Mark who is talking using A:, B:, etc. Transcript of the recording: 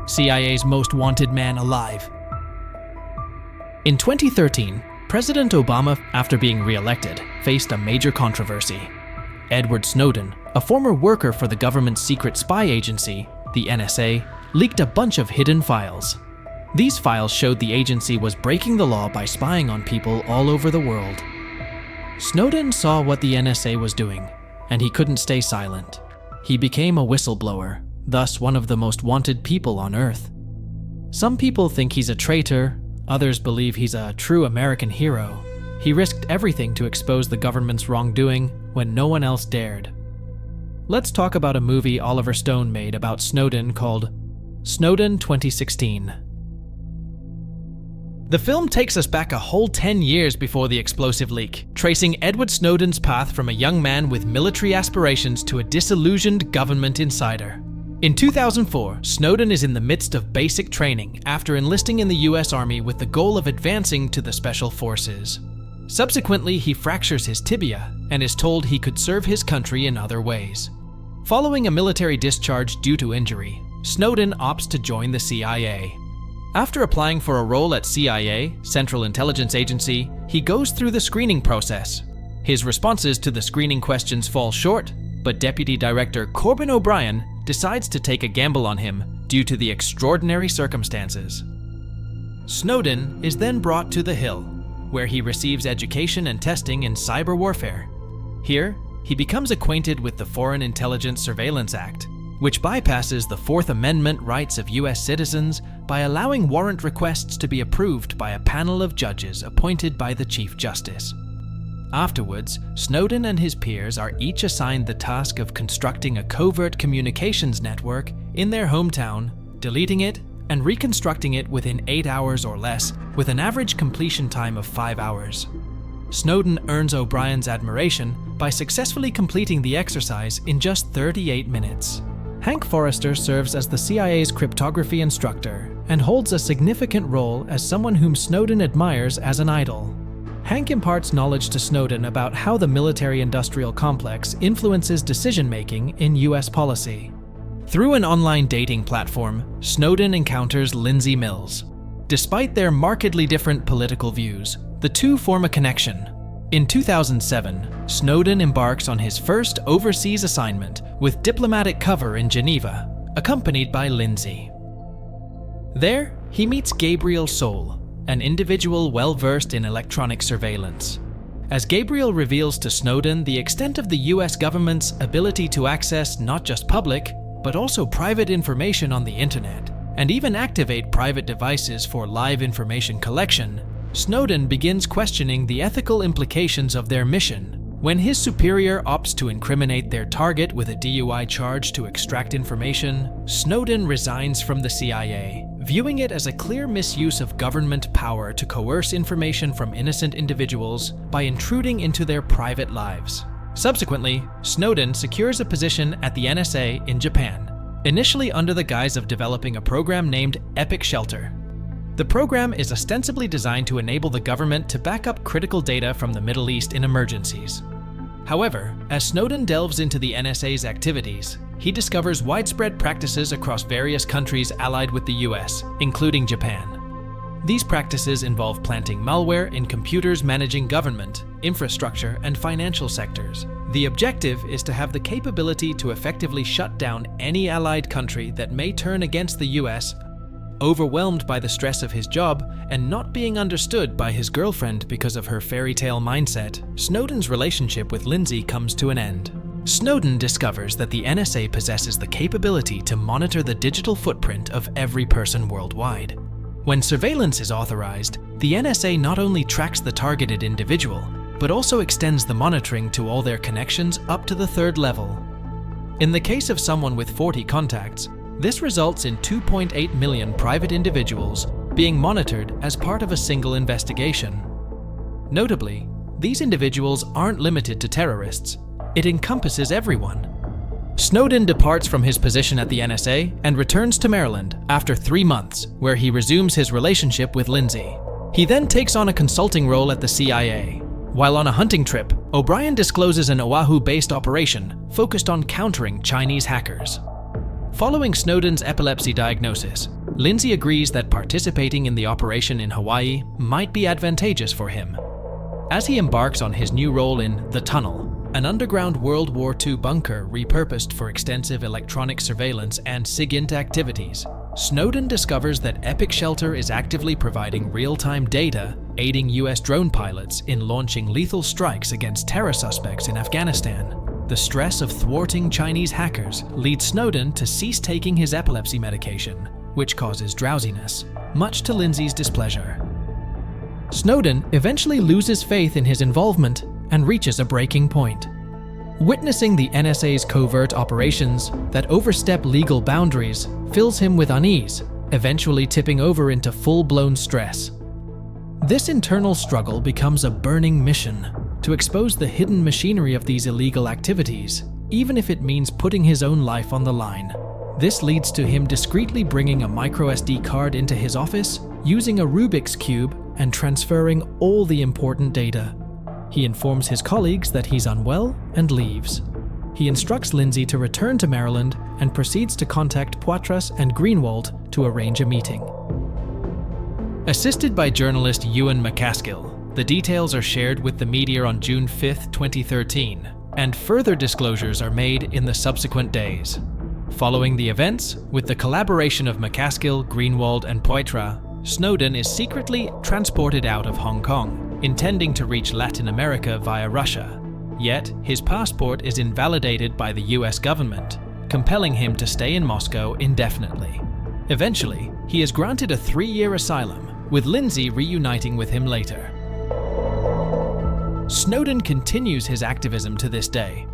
A: CIA's most wanted man alive. In 2013, President Obama, after being re-elected, faced a major controversy. Edward Snowden, a former worker for the government's secret spy agency, the N.S.A., leaked a bunch of hidden files. These files showed the agency was breaking the law by spying on people all over the world. Snowden saw what the N.S.A. was doing, and he couldn't stay silent. He became a whistleblower, thus one of the most wanted people on Earth. Some people think he's a traitor, others believe he's a true American hero. He risked everything to expose the government's wrongdoing when no one else dared. Let's talk about a movie Oliver Stone made about Snowden called Snowden 2016. The film takes us back a whole 10 years before the explosive leak, tracing Edward Snowden's path from a young man with military aspirations to a disillusioned government insider. In 2004, Snowden is in the midst of basic training after enlisting in the US Army with the goal of advancing to the Special Forces. Subsequently, he fractures his tibia and is told he could serve his country in other ways. Following a military discharge due to injury, Snowden opts to join the CIA. After applying for a role at CIA, Central Intelligence Agency, he goes through the screening process. His responses to the screening questions fall short, but Deputy Director Corbin O'Brien decides to take a gamble on him due to the extraordinary circumstances. Snowden is then brought to the Hill, where he receives education and testing in cyber warfare. Here, he becomes acquainted with the Foreign Intelligence Surveillance Act, which bypasses the Fourth Amendment rights of US citizens by allowing warrant requests to be approved by a panel of judges appointed by the Chief Justice. Afterwards, Snowden and his peers are each assigned the task of constructing a covert communications network in their hometown, deleting it, and reconstructing it within 8 hours or less, with an average completion time of 5 hours. Snowden earns O'Brien's admiration by successfully completing the exercise in just 38 minutes. Hank Forrester serves as the CIA's cryptography instructor and holds a significant role as someone whom Snowden admires as an idol. Hank imparts knowledge to Snowden about how the military-industrial complex influences decision-making in US policy. Through an online dating platform, Snowden encounters Lindsay Mills. Despite their markedly different political views, the two form a connection. In 2007, Snowden embarks on his first overseas assignment with diplomatic cover in Geneva, accompanied by Lindsay. There, he meets Gabriel Sol, an individual well-versed in electronic surveillance. As Gabriel reveals to Snowden the extent of the US government's ability to access not just public, but also private information on the internet, and even activate private devices for live information collection, Snowden begins questioning the ethical implications of their mission. When his superior opts to incriminate their target with a DUI charge to extract information, Snowden resigns from the CIA, viewing it as a clear misuse of government power to coerce information from innocent individuals by intruding into their private lives. Subsequently, Snowden secures a position at the N.S.A. in Japan, initially under the guise of developing a program named Epic Shelter. The program is ostensibly designed to enable the government to back up critical data from the Middle East in emergencies. However, as Snowden delves into the N.S.A.'s activities, he discovers widespread practices across various countries allied with the US, including Japan. These practices involve planting malware in computers managing government, infrastructure, and financial sectors. The objective is to have the capability to effectively shut down any allied country that may turn against the US. Overwhelmed by the stress of his job and not being understood by his girlfriend because of her fairy tale mindset, Snowden's relationship with Lindsay comes to an end. Snowden discovers that the N.S.A. possesses the capability to monitor the digital footprint of every person worldwide. When surveillance is authorized, the N.S.A. not only tracks the targeted individual, but also extends the monitoring to all their connections up to the third level. In the case of someone with 40 contacts, this results in 2.8 million private individuals being monitored as part of a single investigation. Notably, these individuals aren't limited to terrorists. It encompasses everyone. Snowden departs from his position at the N.S.A. and returns to Maryland after 3 months, where he resumes his relationship with Lindsay. He then takes on a consulting role at the CIA. While on a hunting trip, O'Brien discloses an Oahu-based operation focused on countering Chinese hackers. Following Snowden's epilepsy diagnosis, Lindsay agrees that participating in the operation in Hawaii might be advantageous for him. As he embarks on his new role in The Tunnel, an underground World War II bunker repurposed for extensive electronic surveillance and SIGINT activities, Snowden discovers that Epic Shelter is actively providing real-time data, aiding US drone pilots in launching lethal strikes against terror suspects in Afghanistan. The stress of thwarting Chinese hackers leads Snowden to cease taking his epilepsy medication, which causes drowsiness, much to Lindsay's displeasure. Snowden eventually loses faith in his involvement and reaches a breaking point. Witnessing the N.S.A.'s covert operations that overstep legal boundaries fills him with unease, eventually tipping over into full-blown stress. This internal struggle becomes a burning mission to expose the hidden machinery of these illegal activities, even if it means putting his own life on the line. This leads to him discreetly bringing a microSD card into his office, using a Rubik's Cube, and transferring all the important data. He informs his colleagues that he's unwell and leaves. He instructs Lindsay to return to Maryland and proceeds to contact Poitras and Greenwald to arrange a meeting. Assisted by journalist Ewan McCaskill, the details are shared with the media on June 5, 2013, and further disclosures are made in the subsequent days. Following the events, with the collaboration of McCaskill, Greenwald, and Poitras, Snowden is secretly transported out of Hong Kong, intending to reach Latin America via Russia. Yet, his passport is invalidated by the US government, compelling him to stay in Moscow indefinitely. Eventually, he is granted a 3-year asylum, with Lindsay reuniting with him later. Snowden continues his activism to this day,